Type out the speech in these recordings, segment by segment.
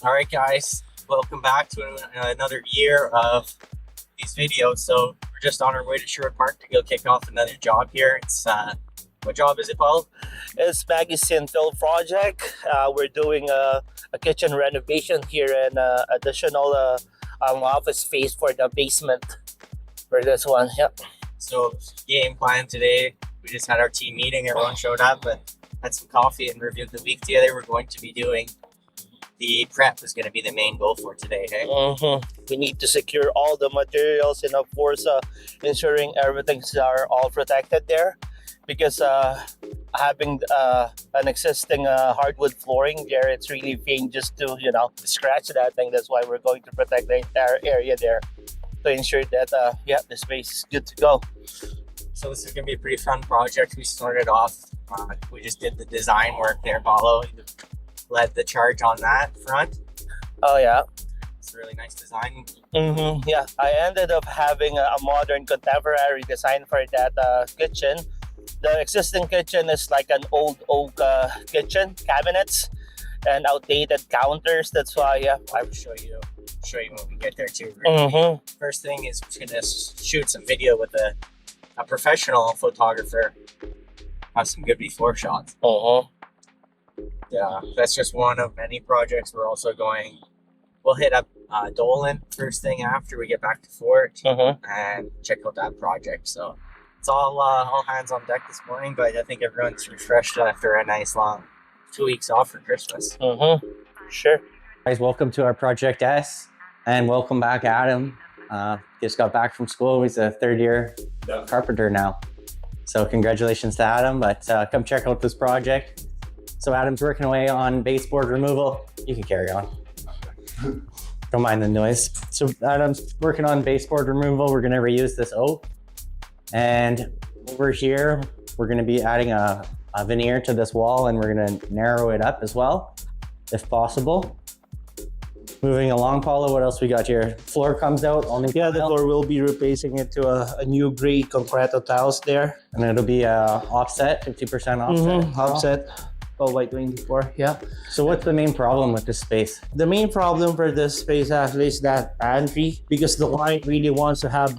All right, guys, welcome back to another year of these videos. So we're just on our way to Sherwood Park to go kick off another job here. It's what job is it called? It's Maggie's Project. We're doing a kitchen renovation here and additional office space for the basement for this one. Yep. So game plan today. We just had our team meeting. Everyone showed up and had some coffee and reviewed the week together. We're going to be doing the prep is going to be the main goal for today. Hey, We need to secure all the materials and of course ensuring everything's are all protected there, because having an existing hardwood flooring there, it's really pain just to scratch that thing. That's why we're going to protect the entire area there to ensure that the space is good to go. So this is going to be a pretty fun project. We started off, we just did the design work there. Paulo led the charge on that front. Oh yeah. It's a really nice design. Yeah, I ended up having a modern contemporary design for that kitchen. The existing kitchen is like an old oak kitchen, cabinets and outdated counters. That's why I'll show you when we get there too. First thing is we're gonna shoot some video with a professional photographer. Have some good before shots. Yeah, that's just one of many projects. We're also we'll hit up Dolan first thing after we get back to Fort and check out that project. So it's all hands on deck this morning, but I think everyone's refreshed after a nice long 2 weeks off for Christmas. Sure. Guys, welcome to our Project S, and welcome back, Adam. Just got back from school. He's a third year carpenter now. So congratulations to Adam, but come check out this project. So Adam's working away on baseboard removal. You can carry on. Don't mind the noise. So Adam's working on baseboard removal. We're gonna reuse this oak. And over here, we're gonna be adding a veneer to this wall, and we're gonna narrow it up as well, if possible. Moving along, Paulo, what else we got here? Floor comes out. The floor will be replacing it to a new gray concreto tiles there. And it'll be offset, 50% offset. Offset. Oh, white 24, yeah. So what's the main problem with this space? The main problem for this space actually is that pantry, because the client really wants to have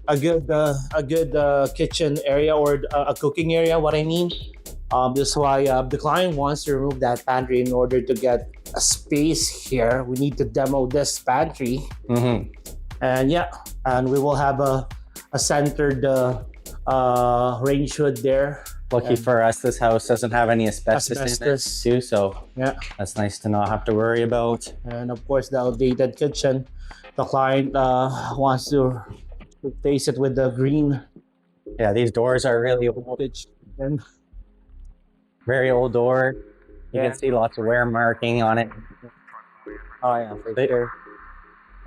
a good kitchen area or a cooking area. What I mean, this is why the client wants to remove that pantry. In order to get a space here, we need to demo this pantry, and we will have a centered range hood there. Lucky for us, this house doesn't have any asbestos in it too, so that's nice to not have to worry about. And of course, the outdated kitchen, the client wants to replace it with the green. Yeah, these doors are really old. Very old door. You can see lots of wear marking on it. Oh yeah, for sure.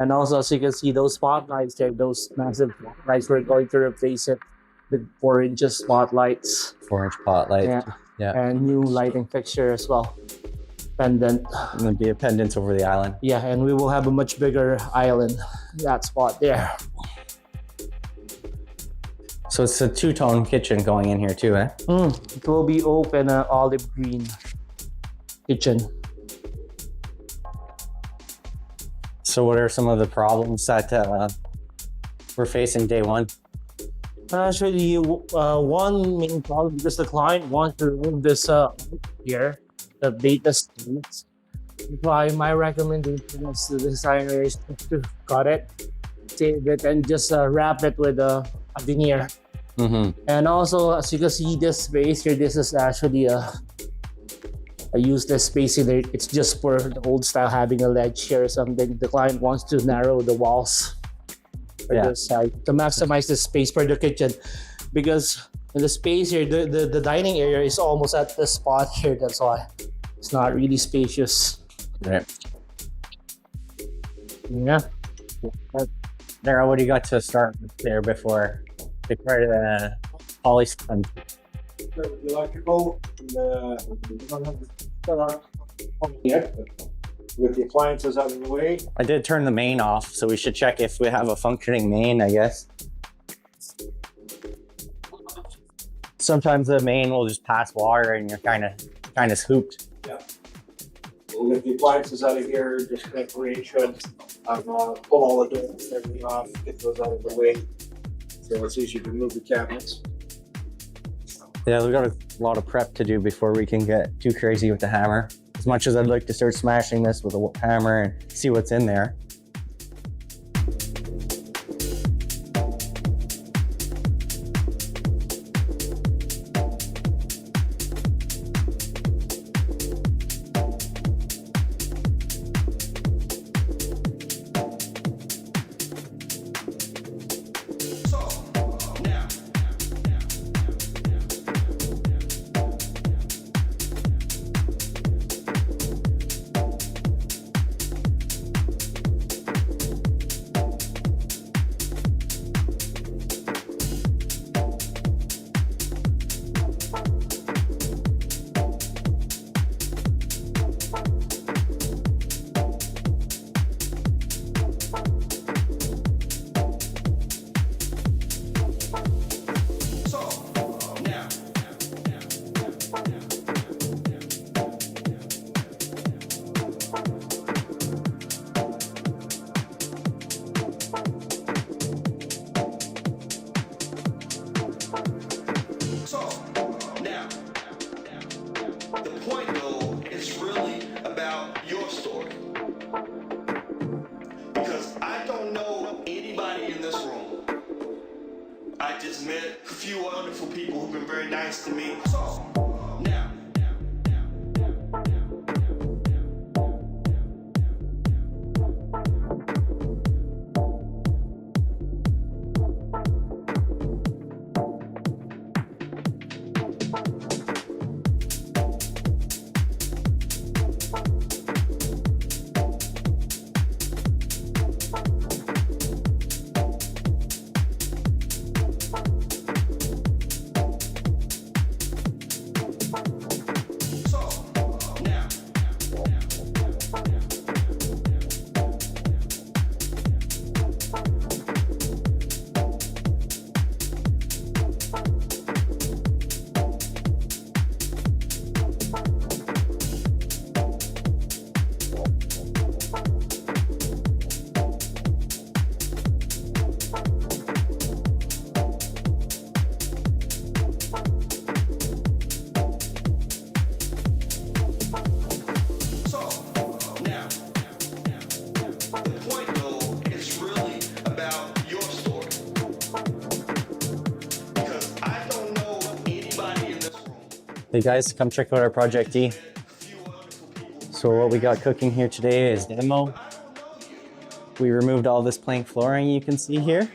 And also, as you can see, those spotlights there, those massive spotlights, we're going to replace it with 4-inch spotlights. 4-inch spotlight. Yeah. And new lighting fixture as well. Pendant. And there'll be a pendant over the island. Yeah, and we will have a much bigger island, that spot there. So it's a two-tone kitchen going in here too, eh? It will be open olive green kitchen. So what are some of the problems that we're facing day one? Actually, one main problem, because the client wants to remove this here, the data streams. Why my recommendation is to the designer is to cut it, save it, and just wrap it with a veneer. And also, as you can see, this space here, this is actually a useless space in there. It's just for the old style, having a ledge here or something. The client wants to narrow the walls for this side to maximize the space for the kitchen, because in the space here, the dining area is almost at the spot here. That's why it's not really spacious. Right. Yeah. Daryl, what do you got to start with there before the polystone? The electrical, with the appliances out of the way. I did turn the main off, so we should check if we have a functioning main, I guess. Sometimes the main will just pass water and you're kind of scooped. Yeah. We'll get the appliances out of here, disconnect decoration, pull all the doors and everything off, get those out of the way. So it's easier to move the cabinets. Yeah, we've got a lot of prep to do before we can get too crazy with the hammer. As much as I'd like to start smashing this with a hammer and see what's in there. I just met a few wonderful people who've been very nice to me. So, now. Hey guys, come check out our Project D. So what we got cooking here today is demo. We removed all this plank flooring you can see here.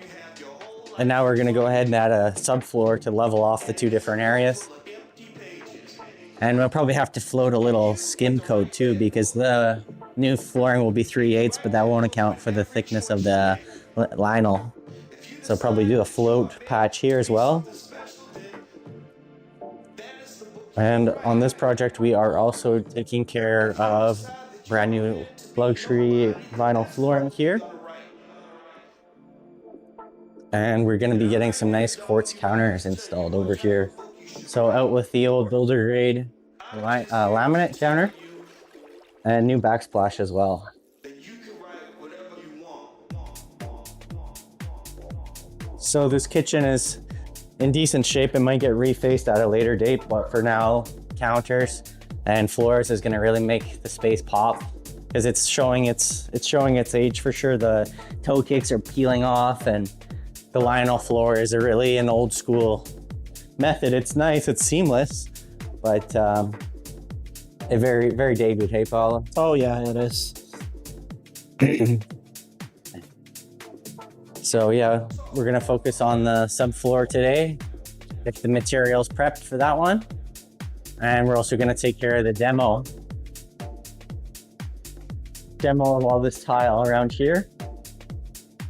And now we're gonna go ahead and add a subfloor to level off the two different areas. And we'll probably have to float a little skim coat too, because the new flooring will be 3/8, but that won't account for the thickness of the vinyl. So probably do a float patch here as well. And on this project, we are also taking care of brand new luxury vinyl flooring here. And we're gonna be getting some nice quartz counters installed over here. So out with the old builder grade laminate counter and new backsplash as well. So this kitchen is in decent shape. It might get refaced at a later date, but for now, counters and floors is going to really make the space pop, because it's showing its age for sure. The toe cakes are peeling off, and the vinyl floor is really an old school method. It's nice, it's seamless, but a very, very debut, hey Paula? Oh yeah, it is. So yeah, we're gonna focus on the subfloor today, get the materials prepped for that one. And we're also gonna take care of the demo of all this tile around here.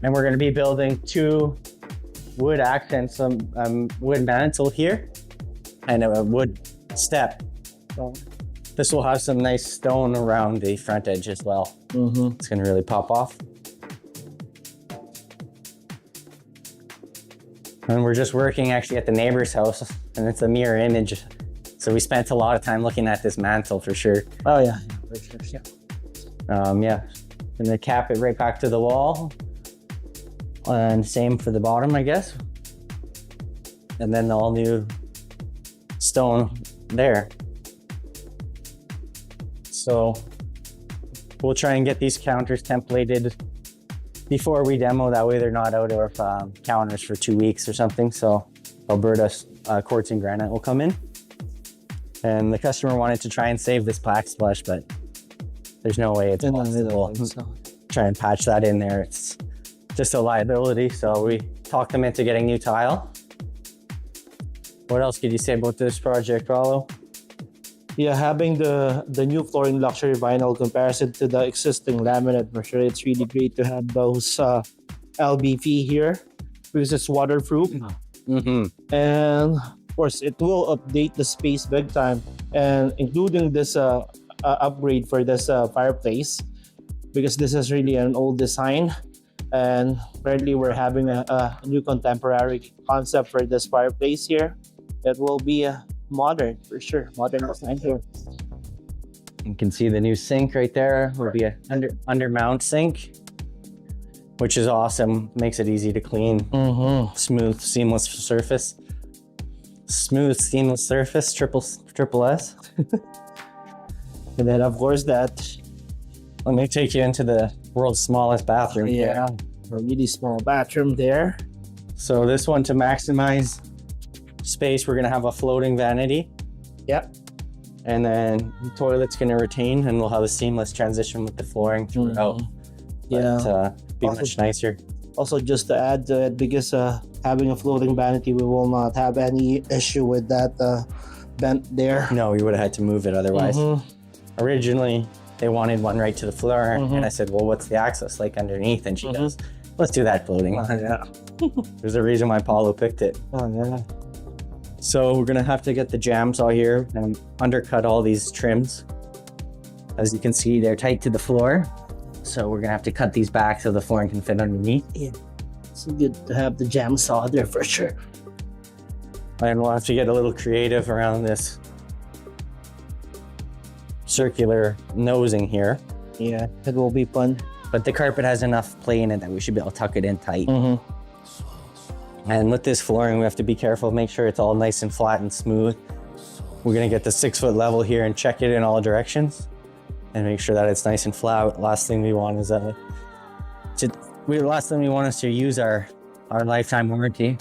And we're gonna be building 2 wood accents, some wood mantle here, and a wood step. So this will have some nice stone around the front edge as well. It's gonna really pop off. And we're just working actually at the neighbor's house, and it's a mirror image. So we spent a lot of time looking at this mantle for sure. Oh yeah. Yeah, gonna cap it right back to the wall, and same for the bottom, I guess. And then all new stone there. So we'll try and get these counters templated before we demo. That way they're not out of counters for 2 weeks or something. So Alberta quartz and granite will come in. And the customer wanted to try and save this backsplash, but there's no way it's possible. Try and patch that in there. It's just a liability. So we talked them into getting new tile. What else could you say about this project, Rollo? Yeah, having the new flooring luxury vinyl comparison to the existing laminate, for sure, it's really great to have those LBP here because it's waterproof. Mm-hmm. And of course, it will update the space big time, and including this upgrade for this fireplace, because this is really an old design. And currently, we're having a new contemporary concept for this fireplace here. It will be modern, for sure. Modern design here. You can see the new sink right there. Will be a under mount sink, which is awesome. Makes it easy to clean. Smooth, seamless surface. Smooth, seamless surface. Triple S. And then, of course, that. Let me take you into the world's smallest bathroom. Yeah, a really small bathroom there. So this one, to maximize space, we're gonna have a floating vanity. Yep. And then the toilet's gonna retain, and we'll have a seamless transition with the flooring throughout. Yeah. Be much nicer. Also, just to add to it, because having a floating vanity, we will not have any issue with that vent there. No, we would have had to move it otherwise. Originally, they wanted one right to the floor, and I said, well, what's the access like underneath? And she goes, let's do that floating. Yeah. There's a reason why Paulo picked it. Oh, yeah. So we're gonna have to get the jam saw here and undercut all these trims. As you can see, they're tight to the floor. So we're gonna have to cut these back so the flooring can fit underneath. Yeah. It's good to have the jam saw there for sure. And we'll have to get a little creative around this circular nosing here. Yeah, it will be fun. But the carpet has enough play in it that we should be able to tuck it in tight. And with this flooring, we have to be careful, make sure it's all nice and flat and smooth. We're gonna get the 6 foot level here and check it in all directions and make sure that it's nice and flat. Last thing we want is last thing we want is to use our lifetime warranty.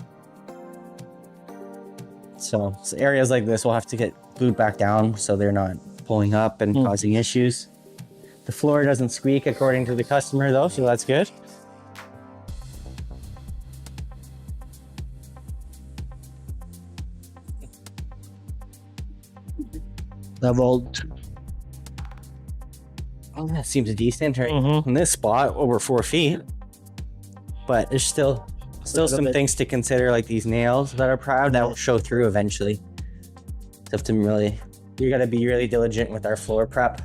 So areas like this will have to get glued back down so they're not pulling up and causing issues. The floor doesn't squeak according to the customer though, so that's good. Leveled. Oh, that seems decent right in this spot, over 4 feet. But there's still some things to consider, like these nails that are proud that will show through eventually. You have to you gotta be really diligent with our floor prep.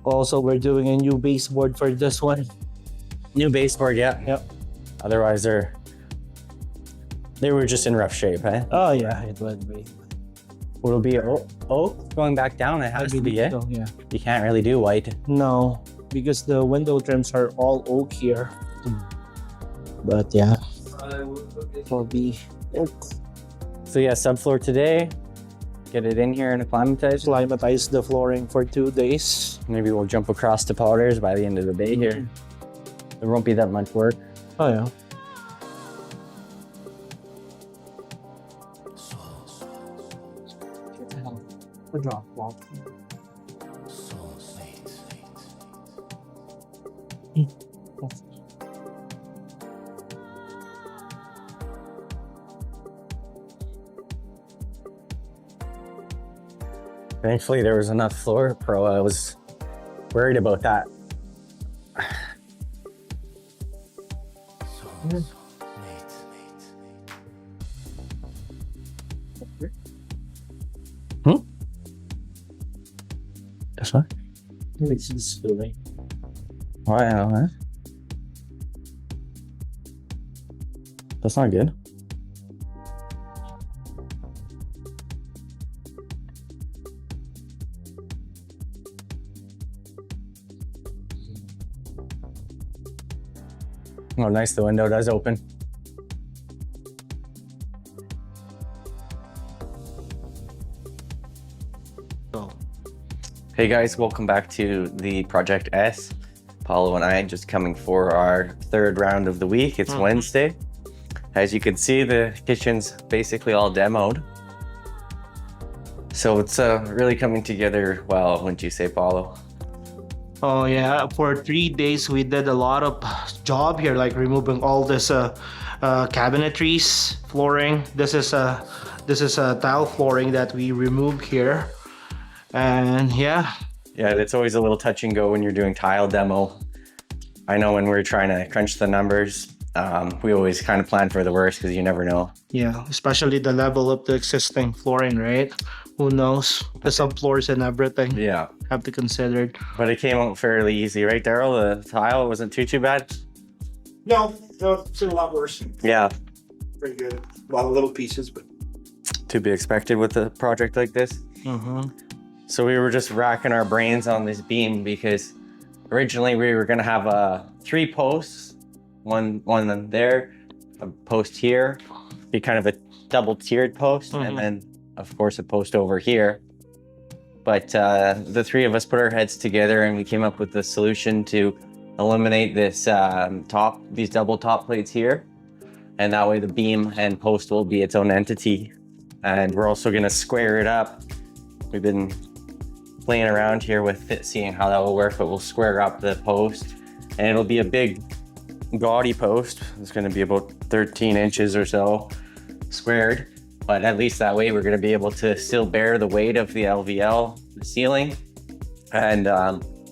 Also, we're doing a new baseboard for this one. New baseboard, yeah. Yep. Otherwise they were just in rough shape, eh? Oh yeah, it would be. Will it be oak going back down? It has to be, yeah? Yeah. You can't really do white. No, because the window trims are all oak here. But yeah, it will be oak. So yeah, subfloor today. Get it in here and acclimatize. Climatize the flooring for 2 days. Maybe we'll jump across to powders by the end of the day here. There won't be that much work. Oh yeah. Thankfully, there was enough floor pro. I was worried about that. That's what? It's just filling. Wow, huh? That's not good. Oh, nice. The window does open. So, Hey guys, welcome back to the Project S. Paulo and I just coming for our third round of the week. It's Wednesday. As you can see, the kitchen's basically all demoed. So it's really coming together well, wouldn't you say, Paulo? oh yeah, for 3 days we did a lot of job here, like removing all this cabinetries, flooring. This is a tile flooring that we removed here, and yeah. Yeah, it's always a little touch and go when you're doing tile demo. I know when we're trying to crunch the numbers, we always kind of plan for the worst because you never know. Yeah, especially the level of the existing flooring, right? Who knows? The subfloors and everything Yeah, have to consider. but it came out fairly easy, right, Daryl? The tile wasn't too bad. No, it's a lot worse. Yeah, Pretty good. A lot of little pieces, but to be expected with a project like this. So we were just racking our brains on this beam because originally we were gonna have 3 posts, one there, a post here, be kind of a double tiered post, and then of course a post over here. But the 3 of us put our heads together and we came up with the solution to eliminate this these double top plates here, and that way the beam and post will be its own entity. And we're also gonna square it up. We've been playing around here with it, seeing how that will work, but we'll square up the post and it'll be a big gaudy post. It's going to be about 13 inches or so squared, but at least that way we're going to be able to still bear the weight of the LVL, the ceiling, and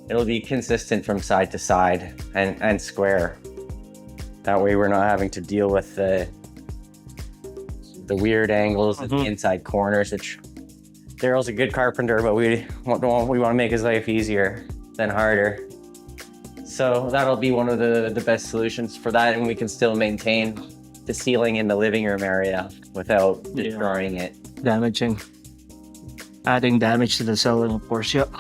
it'll be consistent from side to side and square. That way we're not having to deal with the weird angles at the inside corners, which Daryl's a good carpenter, but we want to make his life easier than harder. So that'll be one of the best solutions for that, and we can still maintain the ceiling in the living room area without destroying it. Adding damage to the ceiling, of course. Yep.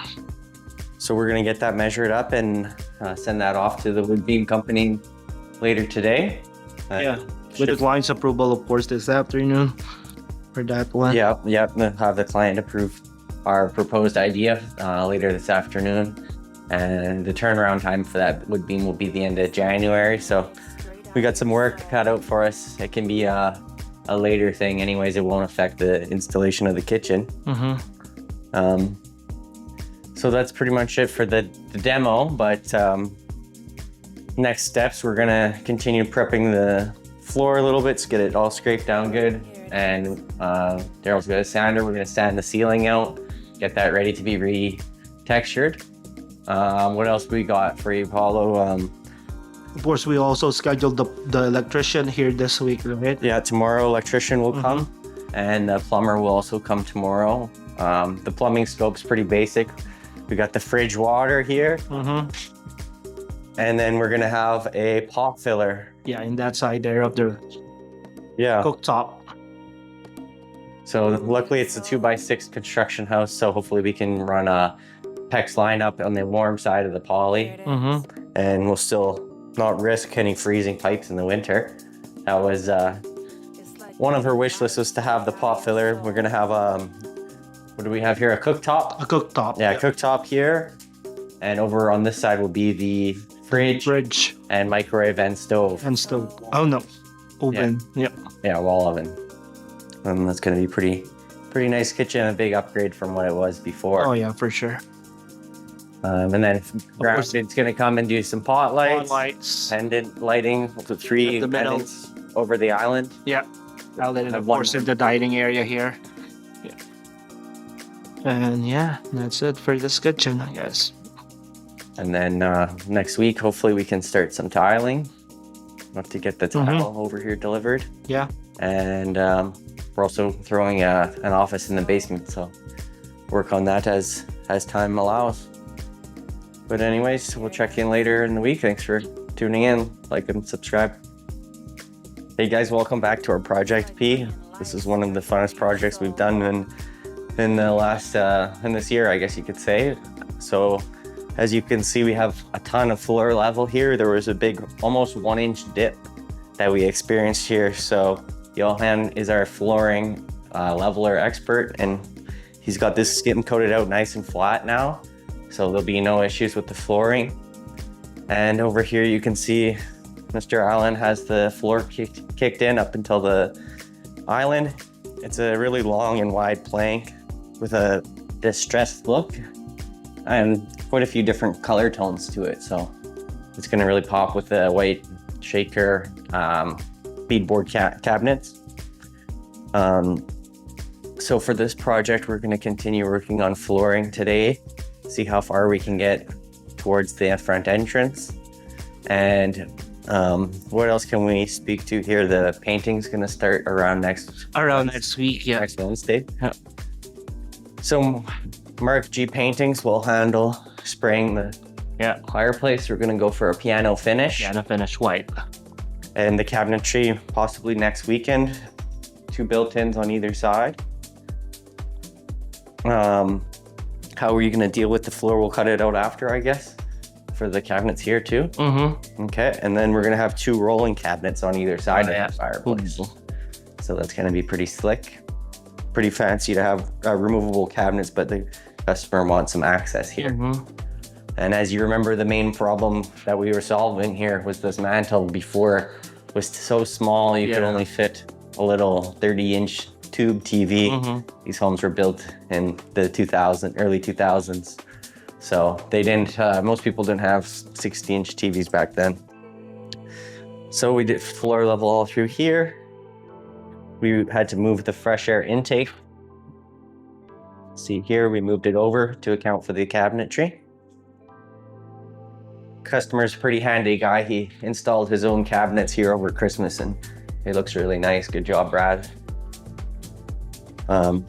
So we're gonna get that measured up and send that off to the wood beam company later today. With the client's approval, of course, this afternoon. For that one. Yep. We'll have the client approve our proposed idea later this afternoon, and the turnaround time for that wood beam will be the end of January. So we got some work cut out for us. It can be a later thing, anyways. It won't affect the installation of the kitchen. So that's pretty much it for the demo. But next steps, we're gonna continue prepping the floor a little bit to get it all scraped down good. And Daryl's got a sander. We're gonna sand the ceiling out, get that ready to be re-textured. What else we got for you, Paulo? Of course, we also scheduled the electrician here this week, right? Yeah, tomorrow electrician will come, and the plumber will also come tomorrow. The plumbing scope's pretty basic. We got the fridge water here, and then we're gonna have a pot filler. Yeah, in that side there of the cooktop. So luckily it's a 2x6 construction house, so hopefully we can run a PEX line up on the warm side of the poly, and we'll still not risk any freezing pipes in the winter. That was one of her wish lists, was to have the pot filler. We're gonna have what do we have here? A cooktop? A cooktop. Yeah, cooktop here, and over on this side will be the fridge and microwave and stove. And stove. Oh no, oven. Yeah, wall oven. And that's gonna be pretty nice kitchen, a big upgrade from what it was before. Oh yeah, for sure. And then it's gonna come and do some pot lights, pendant lighting with the 3 the pendants over the island. Yeah, outlet, of one course, in the dining area here. Yeah. And yeah, that's it for this kitchen, I guess. And then next week, hopefully we can start some tiling. Have to get the tile over here delivered. Yeah. And we're also throwing an office in the basement, so work on that as time allows. But anyways, we'll check in later in the week. Thanks for tuning in. Like and subscribe. Hey guys, welcome back to our Project P. This is one of the funnest projects we've done in the last in this year, I guess you could say. So As you can see, we have a ton of floor level here. There was a big, almost 1-inch dip that we experienced here. So Johan is our flooring leveler expert, and he's got this skim coated out nice and flat now. So there'll be no issues with the flooring. And over here you can see Mr. Allen has the floor kicked in up until the island. It's a really long and wide plank with a distressed look and quite a few different color tones to it. So it's gonna really pop with the white shaker beadboard cabinets. So for this project, we're gonna continue working on flooring today, see how far we can get towards the front entrance. And what else can we speak to here? The painting's gonna start around next week, yeah. next Wednesday. Yeah. So Mark G Paintings will handle spraying the fireplace. We're gonna go for a piano finish. Piano finish white. And the cabinetry possibly next weekend. 2 built-ins on either side. How are you gonna deal with the floor? We'll cut it out after, I guess, for the cabinets here too. Mm-hmm. Okay, and then we're gonna have 2 rolling cabinets on either side yeah. of the fireplace. So that's gonna be pretty slick. Pretty fancy to have removable cabinets, but the customer wants some access here. Mm-hmm. And as you remember, the main problem that we were solving here was this mantle before was so small you could only fit a little 30-inch tube TV. Mm-hmm. These homes were built in the early 2000s. So they didn't, most people didn't have 60-inch TVs back then. So we did floor level all through here. We had to move the fresh air intake. See here, we moved it over to account for the cabinetry. Customer's a pretty handy guy. He installed his own cabinets here over Christmas and it looks really nice. Good job, Brad. So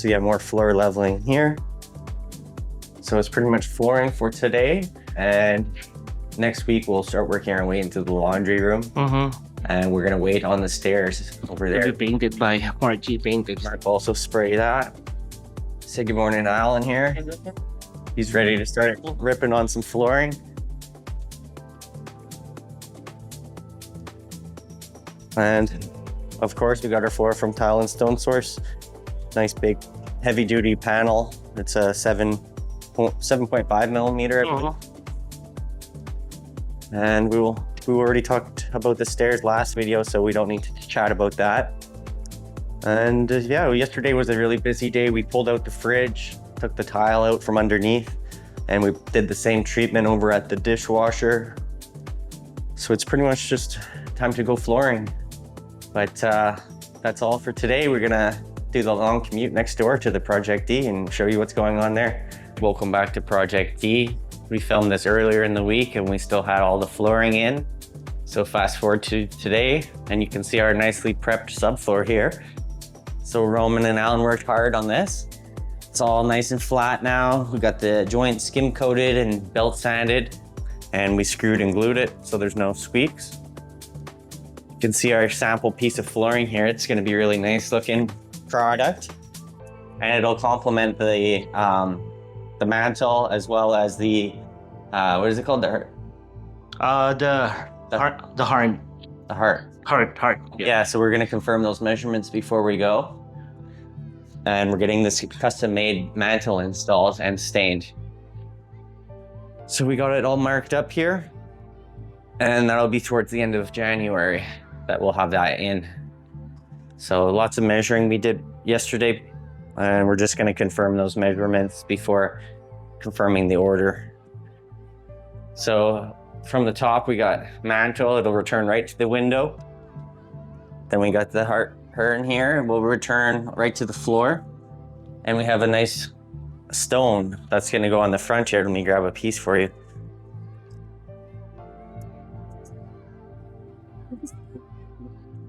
yeah, more floor leveling here. So it's pretty much flooring for today. And next week we'll start working our way into the laundry room. Mm-hmm. And we're gonna wait on the stairs over there. It'll be painted by Mark G Paintings. Mark also spray that. Say good morning to Alan here. He's ready to start ripping on some flooring. And of course, we got our floor from Tile and Stone Source. Nice big heavy duty panel. It's a 7.5 millimeter. And we already talked about the stairs last video, so we don't need to chat about that. And yeah, yesterday was a really busy day. We pulled out the fridge, took the tile out from underneath, and we did the same treatment over at the dishwasher. So it's pretty much just time to go flooring. But that's all for today. We're gonna do the long commute next door to the Project D and show you what's going on there. Welcome back to Project D. We filmed this earlier in the week and we still had all the flooring in. So fast forward to today and you can see our nicely prepped subfloor here. So Roman and Alan worked hard on this. It's all nice and flat now. We got the joint skim coated and belt sanded and we screwed and glued it so there's no squeaks. You can see our sample piece of flooring here. It's gonna be a really nice looking product and it'll complement the mantle as well as the, what is it called? The heart. Yeah, so we're gonna confirm those measurements before we go. And we're getting this custom made mantle installed and stained. So we got it all marked up here and that'll be towards the end of January that we'll have that in. So lots of measuring we did yesterday and we're just gonna confirm those measurements before confirming the order. So from the top, we got mantle, it'll return right to the window. Then we got the heart in here, and we'll return right to the floor. And we have a nice stone that's gonna go on the front here. Let me grab a piece for you.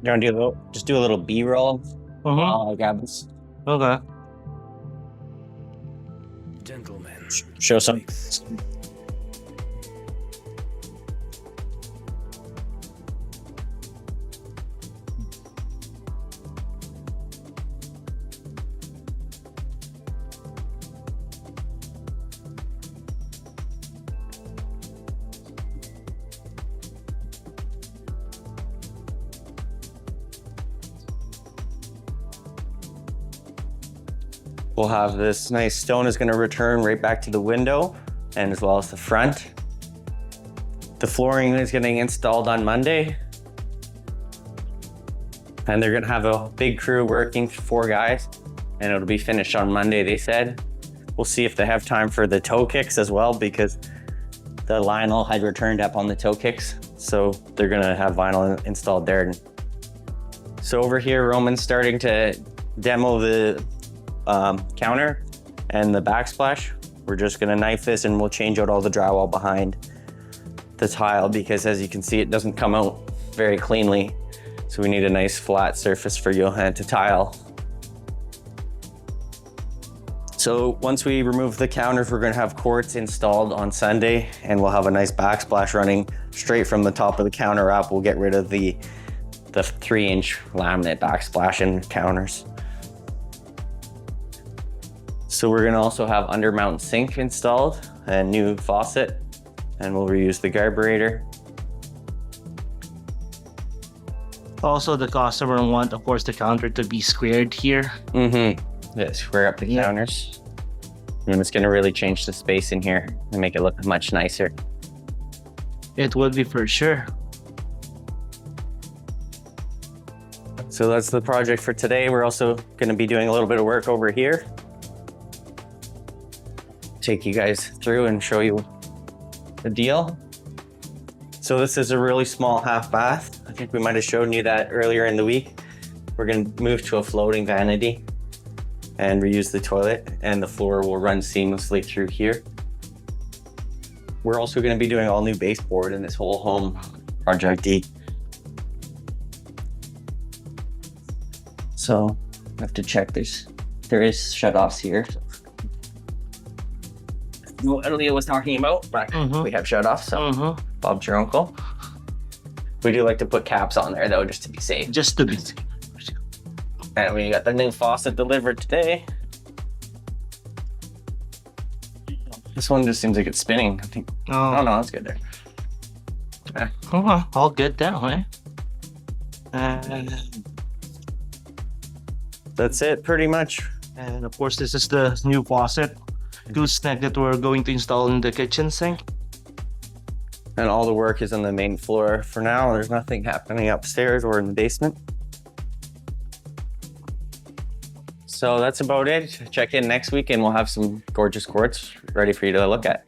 You wanna just do a little B-roll? I'll grab this. Okay. Gentlemen, Show some. We'll have this nice stone is going to return right back to the window and as well as the front. The flooring is getting installed on Monday. And they're going to have a big crew working, 4 guys, and it'll be finished on Monday, they said. We'll see if they have time for the toe kicks as well, because the Lionel had returned up on the toe kicks. So they're going to have vinyl installed there. So over here, Roman's starting to demo the counter and the backsplash. We're just gonna knife this and we'll change out all the drywall behind the tile, because as you can see, it doesn't come out very cleanly. So we need a nice flat surface for Johan to tile. So once we remove the counters, we're gonna have quartz installed on Sunday, and we'll have a nice backsplash running straight from the top of the counter up. We'll get rid of the 3-inch laminate backsplash and counters. So we're gonna also have undermount sink installed and new faucet, and we'll reuse the carburetor. Also, the customer want, of course, the counter to be squared here. Yeah, square up the counters. And it's gonna really change the space in here and make it look much nicer. It would be for sure. So that's the project for today. We're also gonna be doing a little bit of work over here. Take you guys through and show you the deal. So this is a really small half bath. I think we might have shown you that earlier in the week. We're gonna move to a floating vanity and reuse the toilet, and the floor will run seamlessly through here. We're also gonna be doing all new baseboard in this whole home, Project D. So I have to check there is shut-offs here. What Leah was talking about, but we have shut-offs, so Bob's your uncle. We do like to put caps on there though, just to be safe. Just to be. And we got the new faucet delivered today. This one just seems like it's spinning. I think. Oh no, that's good there. All good now, eh? That's it, pretty much. And of course, this is the new faucet gooseneck that we're going to install in the kitchen sink. And all the work is on the main floor for now. There's nothing happening upstairs or in the basement. So that's about it. Check in next week and we'll have some gorgeous quartz ready for you to look at.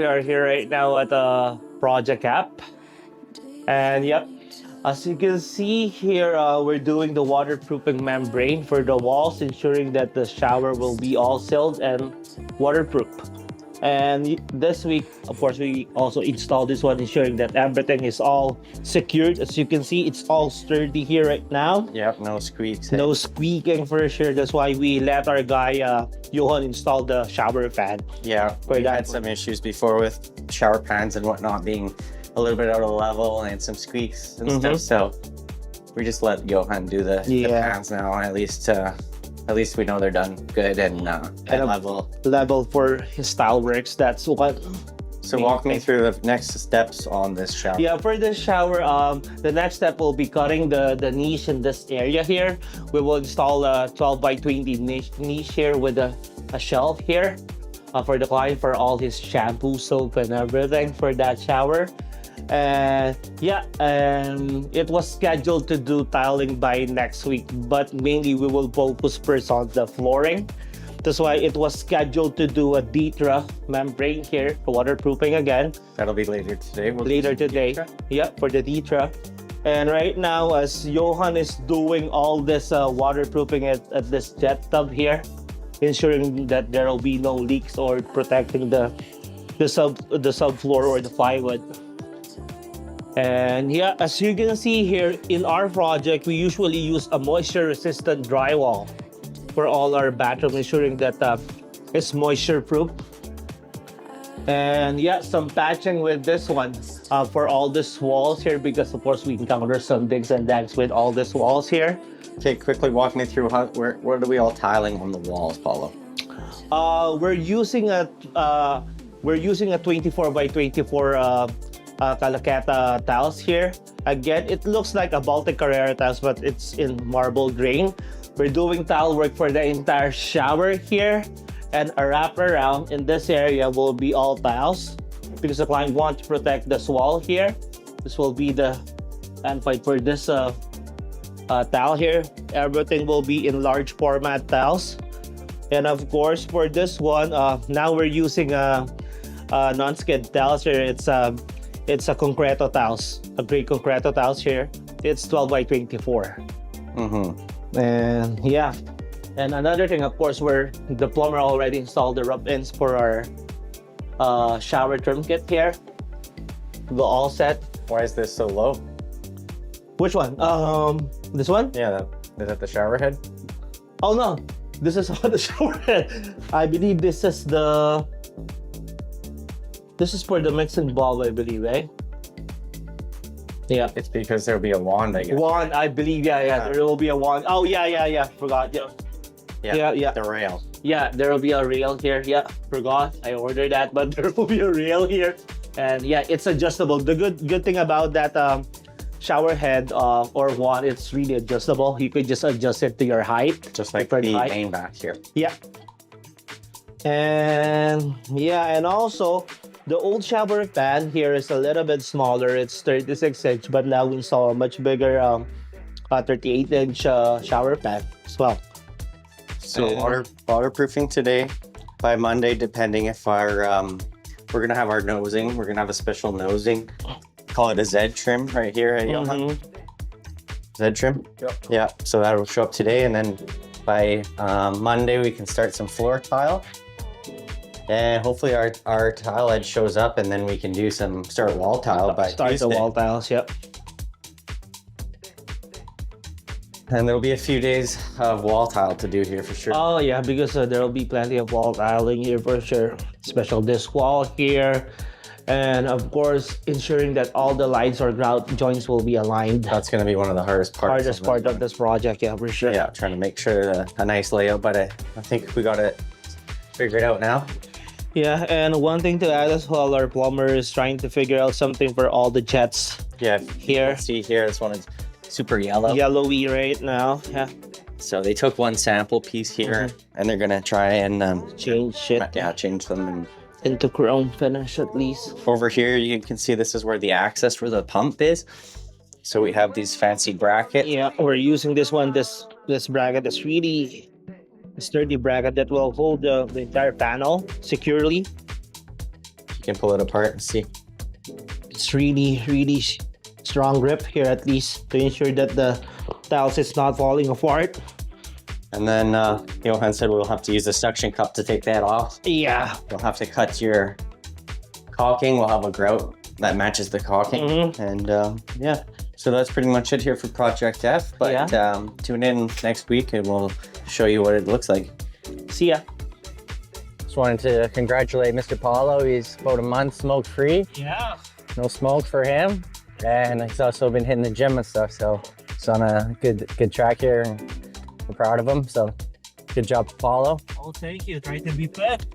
we are here right now at the project app. And yep, as you can see here, we're doing the waterproofing membrane for the walls, ensuring that the shower will be all sealed and waterproof. And this week, of course, we also installed this one, ensuring that everything is all secured. As you can see, it's all sturdy here right now. Yep, no squeaks. No squeaking for sure. That's why we let our guy, Johan, install the shower fan. Yeah, we had some issues before with shower pans and whatnot being a little bit out of level and some squeaks and stuff. So we just let Johan do the pans now. At least we know they're done good and level for his style works. That's what. So walk me through the next steps on this shower. Yeah, for this shower, the next step will be cutting the niche in this area here. We will install a 12 by 20 niche here with a shelf here for the client for all his shampoo, soap, and everything for that shower. And it was scheduled to do tiling by next week, but mainly we will focus first on the flooring. That's why it was scheduled to do a DTRA membrane here for waterproofing again. That'll be later today. Later today. Yep, for the DTRA. And right now, as Johan is doing all this waterproofing at this jet tub here, ensuring that there will be no leaks or protecting the subfloor or the plywood. And yeah, as you can see here in our project, we usually use a moisture-resistant drywall for all our bathroom, ensuring that it's moisture-proof. And yeah, some patching with this one for all these walls here, because of course we encounter some digs and dangs with all these walls here. Okay, quickly walk me through what are we all tiling on the walls, Paulo? We're using a 24 by 24 Calacata tiles here. Again, it looks like a Baltic Carrera tiles, but it's in marble grain. We're doing tile work for the entire shower here, and a wraparound in this area will be all tiles because the client wants to protect this wall here. This will be the endpoint for this tile here. Everything will be in large format tiles. And of course, for this one, now we're using non-skid tiles here. It's a concreto tiles, a gray concreto tiles here. It's 12 by 24. And yeah, and another thing, of course, where the plumber already installed the rub-ins for our shower trim kit here. We're all set. Why is this so low? Which one? This one? Yeah, is that the shower head? Oh no, this is the shower head. I believe this is for the mixing bulb, I believe, right? Yeah. It's because there'll be a wand, I guess. Wand, I believe, yeah. There will be a wand. Oh, yeah. Forgot, yeah. The rail. Yeah, there will be a rail here. Yeah, forgot. I ordered that, but there will be a rail here. And yeah, it's adjustable. The good thing about that shower head or wand, it's really adjustable. You could just adjust it to your height. Just like the main back here. Yeah. And yeah, and also the old shower pan here is a little bit smaller. It's 36 inch, but now we install a much bigger 38 inch shower pan as well. So waterproofing today. By Monday, depending if our we're gonna have our nosing. We're gonna have a special nosing. Call it a Z trim right here. Z trim. Yep. Yeah. So that will show up today, and then by Monday we can start some floor tile. And hopefully our tile edge shows up, and then we can do start wall tile by Tuesday. The wall tiles, yep. And there'll be a few days of wall tile to do here for sure. Oh yeah, because there will be plenty of wall tiling here for sure. Especially this wall here. And of course, ensuring that all the lines or grout joints will be aligned. That's going to be one of the hardest parts. Hardest part of this project, yeah, for sure. Yeah, trying to make sure a nice layout, but I think we got it figured out now. Yeah, and one thing to add as well, our plumber is trying to figure out something for all the jets. Yeah, here. See here, this one is super yellow. Yellowy right now, yeah. So they took one sample piece here, and they're gonna try and change it. Yeah, change them and into chrome finish at least. Over here, you can see this is where the access for the pump is. So we have these fancy brackets. Yeah, we're using this one. This bracket is really sturdy bracket that will hold the entire panel securely. you can pull it apart and see. It's really strong grip here, at least to ensure that the tiles is not falling apart. And then Johan said we'll have to use a suction cup to take that off. Yeah. We'll have to cut your caulking. We'll have a grout that matches the caulking. And yeah, so that's pretty much it here for Project F. But tune in next week and we'll show you what it looks like. See ya. Just wanted to congratulate Mr. Paulo. He's about a month smoke-free. Yeah. No smoke for him. And he's also been hitting the gym and stuff. So he's on a good track here. And we're proud of him. So good job, Paulo. Oh, thank you. Try to be fit.